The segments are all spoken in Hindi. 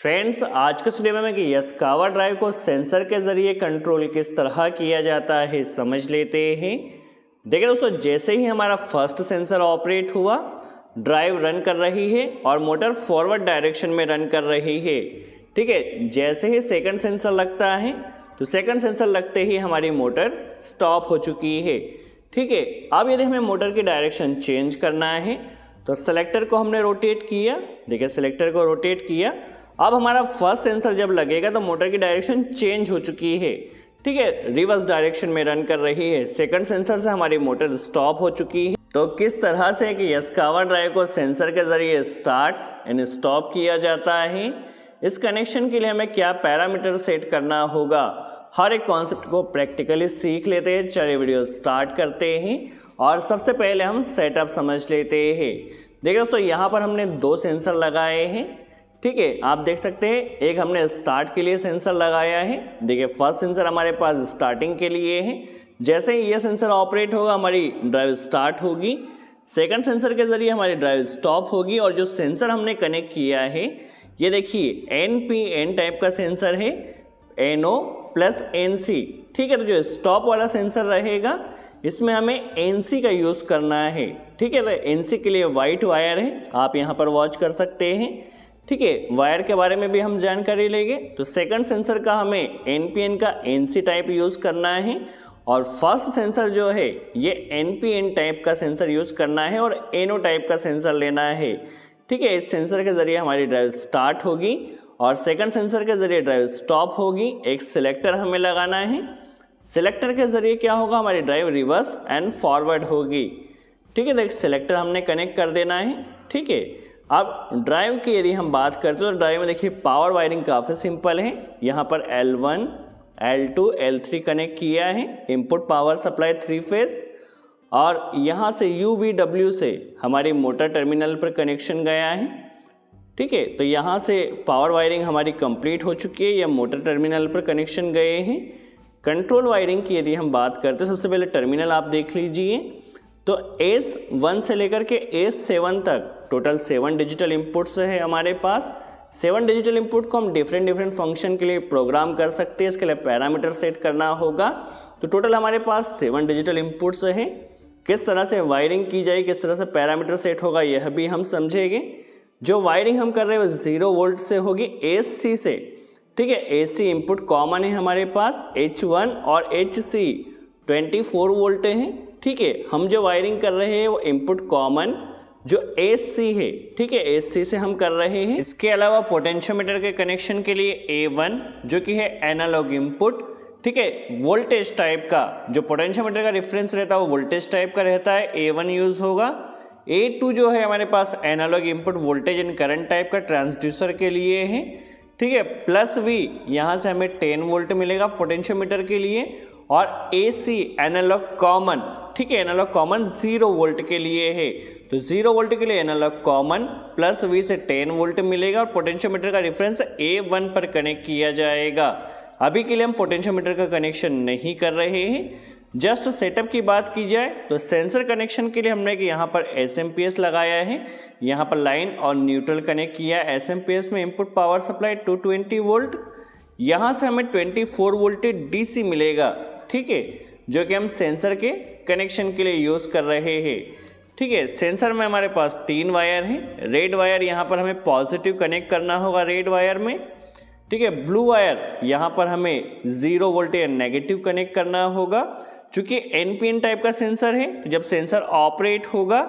फ्रेंड्स, आज के वीडियो में कि यस्कावा ड्राइव को सेंसर के ज़रिए कंट्रोल किस तरह किया जाता है समझ लेते हैं। देखिए दोस्तों, जैसे ही हमारा फर्स्ट सेंसर ऑपरेट हुआ, ड्राइव रन कर रही है और मोटर फॉरवर्ड डायरेक्शन में रन कर रही है। ठीक है, जैसे ही सेकंड सेंसर लगता है तो सेकंड सेंसर लगते ही हमारी मोटर स्टॉप हो चुकी है। ठीक है, अब यदि हमें मोटर की डायरेक्शन चेंज करना है तो सेलेक्टर को हमने रोटेट किया। देखिए, सेलेक्टर को रोटेट किया। अब हमारा फर्स्ट सेंसर जब लगेगा तो मोटर की डायरेक्शन चेंज हो चुकी है। ठीक है, रिवर्स डायरेक्शन में रन कर रही है। सेकंड सेंसर से हमारी मोटर स्टॉप हो चुकी है। तो किस तरह से कि यस्कावा ड्राइव को सेंसर के जरिए स्टार्ट एंड स्टॉप किया जाता है, इस कनेक्शन के लिए हमें क्या पैरामीटर सेट करना होगा, हर एक कॉन्सेप्ट को प्रैक्टिकली सीख लेते हैं। चलिए वीडियो स्टार्ट करते हैं और सबसे पहले हम सेटअप समझ लेते हैं। देखिए दोस्तों, यहाँ पर हमने दो सेंसर लगाए हैं। ठीक है, आप देख सकते हैं एक हमने स्टार्ट के लिए सेंसर लगाया है। देखिए, फर्स्ट सेंसर हमारे पास स्टार्टिंग के लिए है। जैसे ही ये सेंसर ऑपरेट होगा हमारी ड्राइव स्टार्ट होगी। सेकंड सेंसर के जरिए हमारी ड्राइव स्टॉप होगी। और जो सेंसर हमने कनेक्ट किया है, ये देखिए NPN टाइप का सेंसर है, NO प्लस NC। ठीक है, तो जो स्टॉप वाला सेंसर रहेगा इसमें हमें NC का यूज़ करना है। ठीक है, तो NC के लिए वाइट वायर है, आप यहाँ पर वॉच कर सकते हैं। ठीक है, वायर के बारे में भी हम जानकारी लेंगे। तो सेकंड सेंसर का हमें NPN का NC टाइप यूज़ करना है और फर्स्ट सेंसर जो है ये NPN टाइप का सेंसर यूज़ करना है और NO टाइप का सेंसर लेना है। ठीक है, इस सेंसर के ज़रिए हमारी ड्राइव स्टार्ट होगी और सेकंड सेंसर के ज़रिए ड्राइव स्टॉप होगी। एक सिलेक्टर हमें लगाना है। सिलेक्टर के ज़रिए क्या होगा, हमारी ड्राइव रिवर्स एंड फॉरवर्ड होगी। ठीक है, तो एक सिलेक्टर हमने कनेक्ट कर देना है। ठीक है, अब ड्राइव की यदि हम बात करते हैं तो ड्राइव में देखिए पावर वायरिंग काफ़ी सिंपल है। यहाँ पर L1, L2, L3 कनेक्ट किया है। इनपुट पावर सप्लाई 3 फेज और यहाँ से UVW से हमारी मोटर टर्मिनल पर कनेक्शन गया है। ठीक है, तो यहाँ से पावर वायरिंग हमारी कंप्लीट हो चुकी है या मोटर टर्मिनल पर कनेक्शन गए हैं। कंट्रोल वायरिंग की यदि हम बात करते हैं, सबसे पहले टर्मिनल आप देख लीजिए। तो S1 से लेकर के S7 तक टोटल 7 डिजिटल इनपुट्स है हमारे पास। 7 डिजिटल इनपुट को हम डिफरेंट फंक्शन के लिए प्रोग्राम कर सकते हैं। इसके लिए पैरामीटर सेट करना होगा। तो टोटल हमारे पास 7 डिजिटल इनपुट्स है। किस तरह से वायरिंग की जाए, किस तरह से पैरामीटर सेट होगा, यह भी हम समझेंगे। जो वायरिंग हम कर रहे हैं वो 0 वोल्ट से होगी AC से। ठीक है, AC इनपुट कॉमन है हमारे पास। H1 और HC 24 वोल्ट हैं। ठीक है, हम जो वायरिंग कर रहे हैं वो इनपुट कॉमन जो AC है। ठीक है, AC से हम कर रहे हैं। इसके अलावा पोटेंशियोमीटर के कनेक्शन के लिए A1 जो कि है एनालॉग इनपुट। ठीक है, वोल्टेज टाइप का जो पोटेंशियोमीटर का रेफरेंस रहता है वो वोल्टेज टाइप का रहता है, A1 यूज़ होगा। A2 जो है हमारे पास analog input voltage and current type का ट्रांसड्यूसर के लिए है। ठीक है, प्लस V यहाँ से हमें 10 वोल्ट मिलेगा पोटेंशियोमीटर के लिए। और AC एनालॉग कॉमन, ठीक है, एनालॉग कॉमन 0 वोल्ट के लिए है। तो 0 वोल्ट के लिए एनालॉग कॉमन प्लस V से 10 वोल्ट मिलेगा और पोटेंशियोमीटर का रेफरेंस A1 पर कनेक्ट किया जाएगा। अभी के लिए हम पोटेंशियोमीटर का कनेक्शन नहीं कर रहे हैं। जस्ट सेटअप की बात की जाए तो सेंसर कनेक्शन के लिए हमने यहाँ पर SMPS लगाया है। यहाँ पर लाइन और न्यूट्रल कनेक्ट किया है। SMPS में इनपुट पावर सप्लाई 220 वोल्ट, यहाँ से हमें 24 वोल्ट DC मिलेगा। ठीक है, जो कि हम सेंसर के कनेक्शन के लिए यूज़ कर रहे हैं। ठीक है, सेंसर में हमारे पास 3 वायर हैं। रेड वायर यहाँ पर हमें पॉजिटिव कनेक्ट करना होगा रेड वायर में। ठीक है, ब्लू वायर यहाँ पर हमें 0 वोल्ट या नेगेटिव कनेक्ट करना होगा। चूँकि NPN टाइप का सेंसर है, तो जब सेंसर ऑपरेट होगा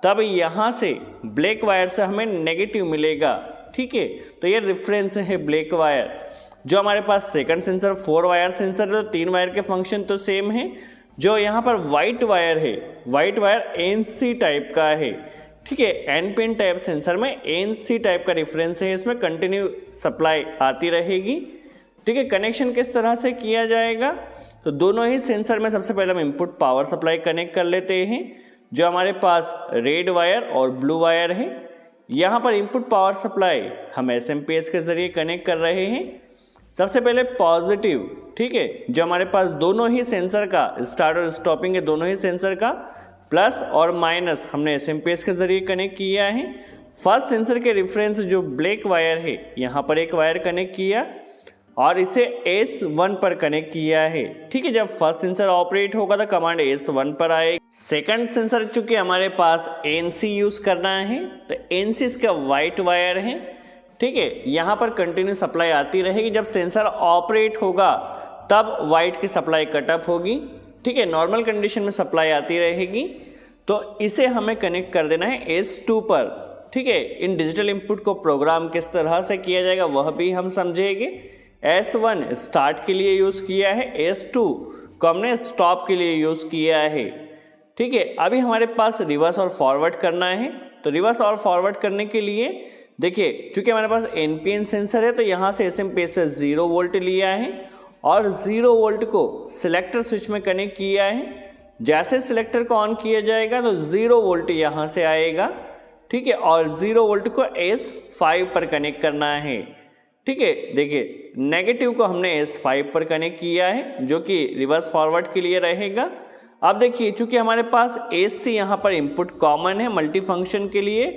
तब यहाँ से ब्लैक वायर से हमें नेगेटिव मिलेगा। ठीक है, तो ये रेफरेंस है ब्लैक वायर। जो हमारे पास सेकंड सेंसर 4 वायर सेंसर है तो 3 वायर के फंक्शन तो सेम है। जो यहाँ पर वाइट वायर है, वाइट वायर NC टाइप का है। ठीक है, NPN टाइप सेंसर में NC टाइप का रेफरेंस है, इसमें कंटिन्यू सप्लाई आती रहेगी। ठीक है, कनेक्शन किस तरह से किया जाएगा, तो दोनों ही सेंसर में सबसे पहले हम इनपुट पावर सप्लाई कनेक्ट कर लेते हैं। जो हमारे पास रेड वायर और ब्लू वायर है, यहाँ पर इनपुट पावर सप्लाई हम SMPS के ज़रिए कनेक्ट कर रहे हैं। सबसे पहले पॉजिटिव, ठीक है, जो हमारे पास दोनों ही सेंसर का स्टार्ट और स्टॉपिंग है, दोनों ही सेंसर का प्लस और माइनस हमने SMPS के ज़रिए कनेक्ट किया है। फर्स्ट सेंसर के रेफरेंस जो ब्लैक वायर है यहाँ पर एक वायर कनेक्ट किया और इसे S1 पर कनेक्ट किया है। ठीक है, जब फर्स्ट सेंसर ऑपरेट होगा तो कमांड S1 पर आएगी। सेकंड सेंसर चूंकि हमारे पास NC यूज करना है तो NC इसका वाइट वायर है। ठीक है, यहाँ पर कंटिन्यू सप्लाई आती रहेगी। जब सेंसर ऑपरेट होगा तब वाइट की सप्लाई कटअप होगी। ठीक है, नॉर्मल कंडीशन में सप्लाई आती रहेगी। तो इसे हमें कनेक्ट कर देना है S2 पर। ठीक है, इन डिजिटल इनपुट को प्रोग्राम किस तरह से किया जाएगा वह भी हम समझेंगे। S1 स्टार्ट के लिए यूज़ किया है, S2 को हमने स्टॉप के लिए यूज़ किया है। ठीक है, अभी हमारे पास रिवर्स और फॉरवर्ड करना है। तो रिवर्स और फॉरवर्ड करने के लिए देखिए, चूंकि हमारे पास NPN सेंसर है तो यहाँ से SMP से 0 वोल्ट लिया है और 0 वोल्ट को सिलेक्टर स्विच में कनेक्ट किया है। जैसे सिलेक्टर को ऑन किया जाएगा तो 0 वोल्ट यहाँ से आएगा। ठीक है, और 0 वोल्ट को S5 पर कनेक्ट करना है। ठीक है, देखिए नेगेटिव को हमने S5 पर कनेक्ट किया है जो कि रिवर्स फॉरवर्ड के लिए रहेगा। अब देखिए, चूंकि हमारे पास AC यहाँ पर इनपुट कॉमन है मल्टी फंक्शन के लिए,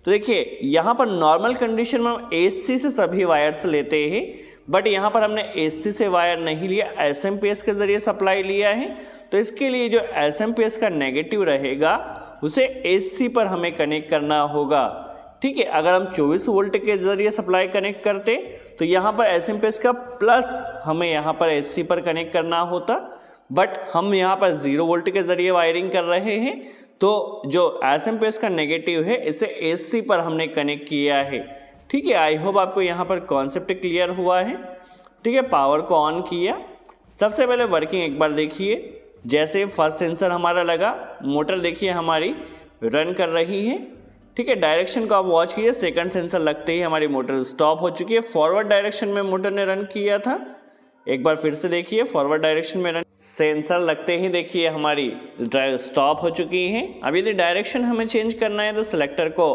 तो देखिए यहाँ पर नॉर्मल कंडीशन में हम AC से सभी वायर्स लेते हैं, बट यहाँ पर हमने AC से वायर नहीं लिया, SMPS के ज़रिए सप्लाई लिया है। तो इसके लिए जो SMPS का नेगेटिव रहेगा उसे AC पर हमें कनेक्ट करना होगा। ठीक है, अगर हम 24 वोल्ट के ज़रिए सप्लाई कनेक्ट करते तो यहाँ पर SMPS का प्लस हमें यहाँ पर AC पर कनेक्ट करना होता, बट हम यहाँ पर 0 वोल्ट के ज़रिए वायरिंग कर रहे हैं तो जो SMPS का नेगेटिव है इसे AC पर हमने कनेक्ट किया है। ठीक है, आई होप आपको यहाँ पर कॉन्सेप्ट क्लियर हुआ है। ठीक है, पावर को ऑन किया। सबसे पहले वर्किंग एक बार देखिए। जैसे फर्स्ट सेंसर हमारा लगा, मोटर देखिए हमारी रन कर रही है। ठीक है, डायरेक्शन को आप वॉच कीजिए। सेकंड सेंसर लगते ही हमारी मोटर स्टॉप हो चुकी है। फॉरवर्ड डायरेक्शन में मोटर ने रन किया था, एक बार फिर से देखिए फॉरवर्ड डायरेक्शन में रन। सेंसर लगते ही देखिए हमारी ड्राइव स्टॉप हो चुकी है। अब यदि डायरेक्शन हमें चेंज करना है तो सिलेक्टर को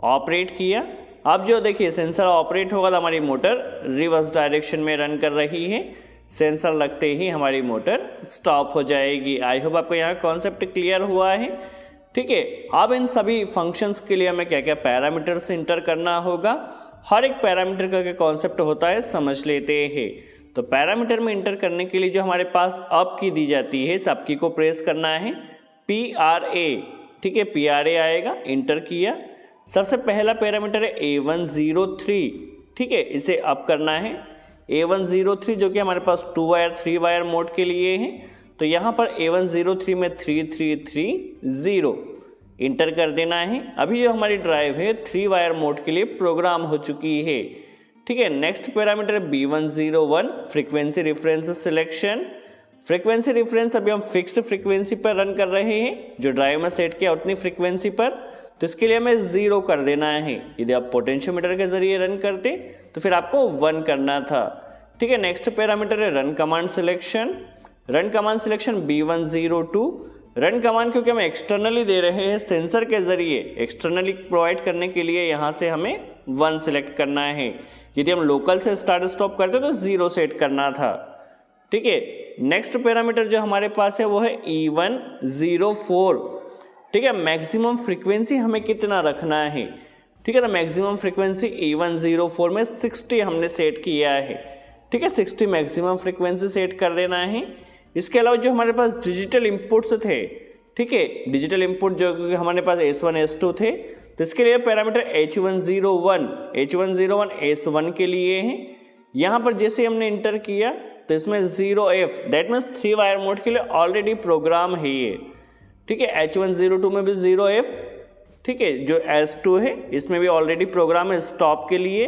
ऑपरेट किया। अब जो देखिए सेंसर ऑपरेट होगा तो हमारी मोटर रिवर्स डायरेक्शन में रन कर रही है। सेंसर लगते ही हमारी मोटर स्टॉप हो जाएगी। आई होप आपको यहाँ कॉन्सेप्ट क्लियर हुआ है। ठीक है, अब इन सभी फंक्शंस के लिए हमें क्या क्या पैरामीटर्स इंटर करना होगा, हर एक पैरामीटर का क्या कॉन्सेप्ट होता है समझ लेते हैं। तो पैरामीटर में इंटर करने के लिए जो हमारे पास अप की दी जाती है, इस अप की को प्रेस करना है, PRA। ठीक है, PRA आएगा, इंटर किया। सबसे पहला पैरामीटर है A103। ठीक है, इसे अप करना है A103 जो कि हमारे पास 2 वायर 3 वायर मोड के लिए है। तो यहाँ पर A103 में 3330 इंटर कर देना है। अभी जो हमारी ड्राइव है 3 वायर मोड के लिए प्रोग्राम हो चुकी है। ठीक है, next parameter B101 frequency reference selection. Frequency reference अभी हम फिक्स्ड फ्रीक्वेंसी पर रन कर रहे हैं, जो ड्राइव में सेट किया उतनी फ्रीक्वेंसी पर, तो इसके लिए हमें 0 कर देना है। यदि आप पोटेंशियोमीटर के जरिए रन करते तो फिर आपको 1 करना था। ठीक है, नेक्स्ट पैरामीटर है run command selection. Run command selection B102। Run command क्योंकि हम एक्सटर्नली दे रहे हैं सेंसर के जरिए, एक्सटर्नली प्रोवाइड करने के लिए यहाँ से हमें 1 सिलेक्ट करना है। यदि हम लोकल से स्टार्ट स्टॉप करते तो 0 सेट करना था। ठीक है, नेक्स्ट पैरामीटर जो हमारे पास है वो है E104। ठीक है, मैक्सिमम फ्रीक्वेंसी हमें कितना रखना है। ठीक है ना, मैक्सिमम फ्रीक्वेंसी E104 में 60 हमने सेट किया है। ठीक है, 60 मैक्सिमम फ्रीक्वेंसी सेट कर देना है। इसके अलावा जो हमारे पास डिजिटल इनपुट्स थे, ठीक है, डिजिटल इनपुट जो हमारे पास S1 S2 थे, तो इसके लिए पैरामीटर H101 S1 के लिए है। यहाँ पर जैसे हमने इंटर किया तो इसमें 0F that means 3 wire mode के लिए ऑलरेडी प्रोग्राम है ये। ठीक है, H102 में भी 0F। ठीक है, जो S2 है इसमें भी ऑलरेडी प्रोग्राम है स्टॉप के लिए,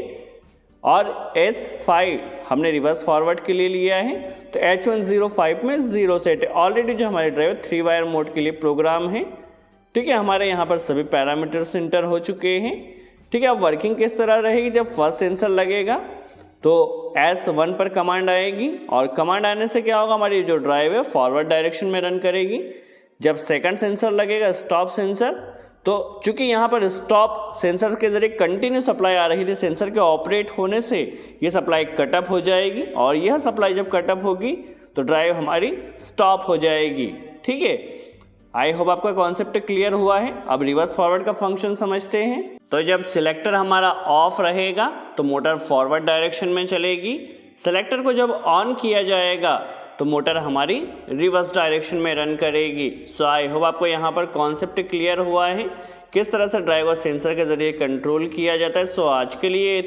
और S5 हमने रिवर्स फॉरवर्ड के लिए लिया है। तो H105 में 0 सेट है। ऑलरेडी जो हमारे ड्राइवर 3 वायर मोड के लिए प्रोग्राम है। ठीक है, हमारे यहाँ पर सभी पैरामीटर्स इंटर हो चुके हैं। ठीक है, अब वर्किंग किस तरह रहेगी, जब फर्स्ट सेंसर लगेगा तो S1 पर कमांड आएगी, और कमांड आने से क्या होगा, हमारी जो ड्राइव है फॉरवर्ड डायरेक्शन में रन करेगी। जब सेकंड सेंसर लगेगा स्टॉप सेंसर, तो चूंकि यहाँ पर स्टॉप सेंसर के जरिए कंटिन्यू सप्लाई आ रही थी, सेंसर के ऑपरेट होने से ये सप्लाई कटअप हो जाएगी, और यह सप्लाई जब कटअप होगी तो ड्राइव हमारी स्टॉप हो जाएगी। ठीक है, आई होप आपका कॉन्सेप्ट क्लियर हुआ है। अब रिवर्स फॉरवर्ड का फंक्शन समझते हैं। तो जब सिलेक्टर हमारा ऑफ रहेगा तो मोटर फॉरवर्ड डायरेक्शन में चलेगी। सिलेक्टर को जब ऑन किया जाएगा तो मोटर हमारी रिवर्स डायरेक्शन में रन करेगी। सो आई होप आपको यहाँ पर कॉन्सेप्ट क्लियर हुआ है किस तरह से ड्राइव और सेंसर के ज़रिए कंट्रोल किया जाता है। सो आज के लिए